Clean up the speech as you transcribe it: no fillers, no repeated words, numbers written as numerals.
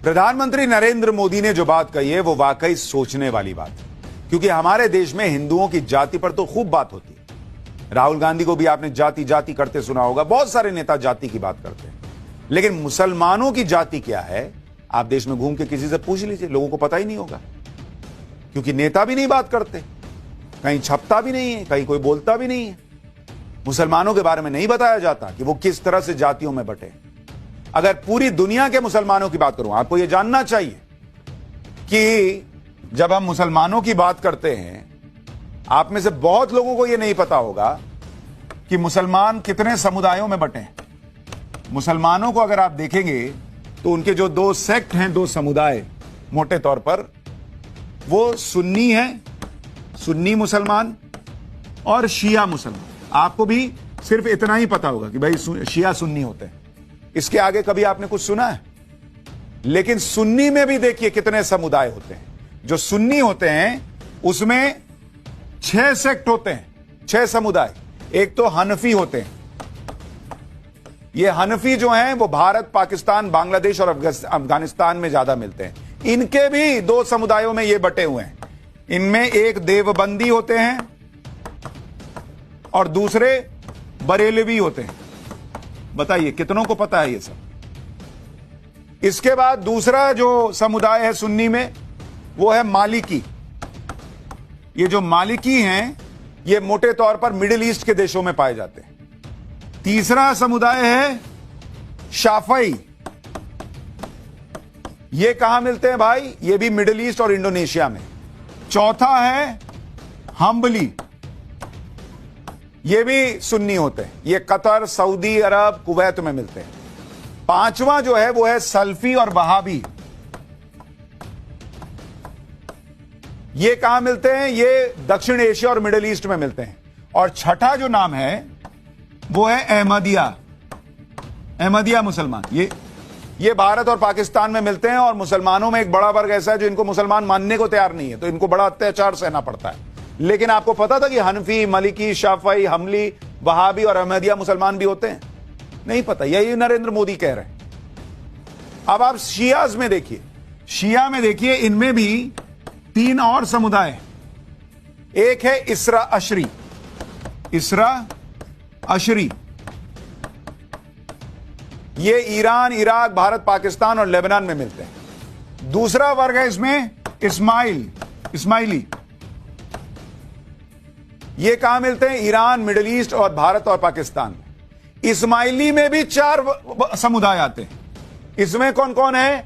प्रधानमंत्री नरेंद्र मोदी ने जो बात कही है वो वाकई सोचने वाली बात है, क्योंकि हमारे देश में हिंदुओं की जाति पर तो खूब बात होती है। राहुल गांधी को भी आपने जाति जाति करते सुना होगा, बहुत सारे नेता जाति की बात करते हैं, लेकिन मुसलमानों की जाति क्या है आप देश में घूम के किसी से पूछ लीजिए, लोगों को पता ही नहीं होगा, क्योंकि नेता भी नहीं बात करते, कहीं छपता भी नहीं है, कहीं कोई बोलता भी नहीं है। मुसलमानों के बारे में नहीं बताया जाता कि वो किस तरह से जातियों में बटे। अगर पूरी दुनिया के मुसलमानों की बात करूं, आपको यह जानना चाहिए कि जब हम मुसलमानों की बात करते हैं, आप में से बहुत लोगों को यह नहीं पता होगा कि मुसलमान कितने समुदायों में बटे हैं। मुसलमानों को अगर आप देखेंगे तो उनके जो दो सेक्ट हैं, दो समुदाय मोटे तौर पर, वो सुन्नी है, सुन्नी मुसलमान और शिया मुसलमान। आपको भी सिर्फ इतना ही पता होगा कि भाई शिया सुन्नी होते हैं, इसके आगे कभी आपने कुछ सुना है? लेकिन सुन्नी में भी देखिए कितने समुदाय होते हैं। जो सुन्नी होते हैं उसमें 6 सेक्ट होते हैं, 6 समुदाय। एक तो हनफी होते हैं, ये हनफी जो हैं वो भारत, पाकिस्तान, बांग्लादेश और अफगानिस्तान में ज्यादा मिलते हैं। इनके भी 2 समुदायों में ये बटे हुए हैं। इनमें एक देवबंदी होते हैं और दूसरे बरेलवी होते हैं। बताइए कितनों को पता है ये सब? इसके बाद दूसरा जो समुदाय है सुन्नी में, वो है मालिकी। ये जो मालिकी हैं ये मोटे तौर पर मिडिल ईस्ट के देशों में पाए जाते हैं। तीसरा समुदाय है शाफई। ये कहां मिलते हैं भाई? ये भी मिडिल ईस्ट और इंडोनेशिया में। चौथा है हम्बली, ये भी सुन्नी होते हैं, ये कतर, सऊदी अरब, कुवैत में मिलते हैं। पांचवा जो है वो है सल्फी और वहाबी। ये कहां मिलते हैं? ये दक्षिण एशिया और मिडिल ईस्ट में मिलते हैं। और छठा जो नाम है वो है अहमदिया, अहमदिया मुसलमान। ये भारत और पाकिस्तान में मिलते हैं। और मुसलमानों में एक बड़ा वर्ग ऐसा है जो इनको मुसलमान मानने को तैयार नहीं है, तो इनको बड़ा अत्याचार सहना पड़ता है। लेकिन आपको पता था कि हनफी, मलिकी, शाफई, हमली, वहाबी और अहमदिया मुसलमान भी होते हैं? नहीं पता, यही नरेंद्र मोदी कह रहे हैं। अब आप शियाज में देखिए, शिया में देखिए, इनमें भी 3 और समुदाय। एक है इसरा अशरी, इसरा अशरी, ये ईरान, इराक, भारत, पाकिस्तान और लेबनान में मिलते हैं। दूसरा वर्ग है इसमें इस्माइली। ये कहां मिलते हैं? ईरान, मिडिल ईस्ट और भारत और पाकिस्तान में। इस्माइली में भी 4 समुदाय आते हैं। इसमें कौन कौन है?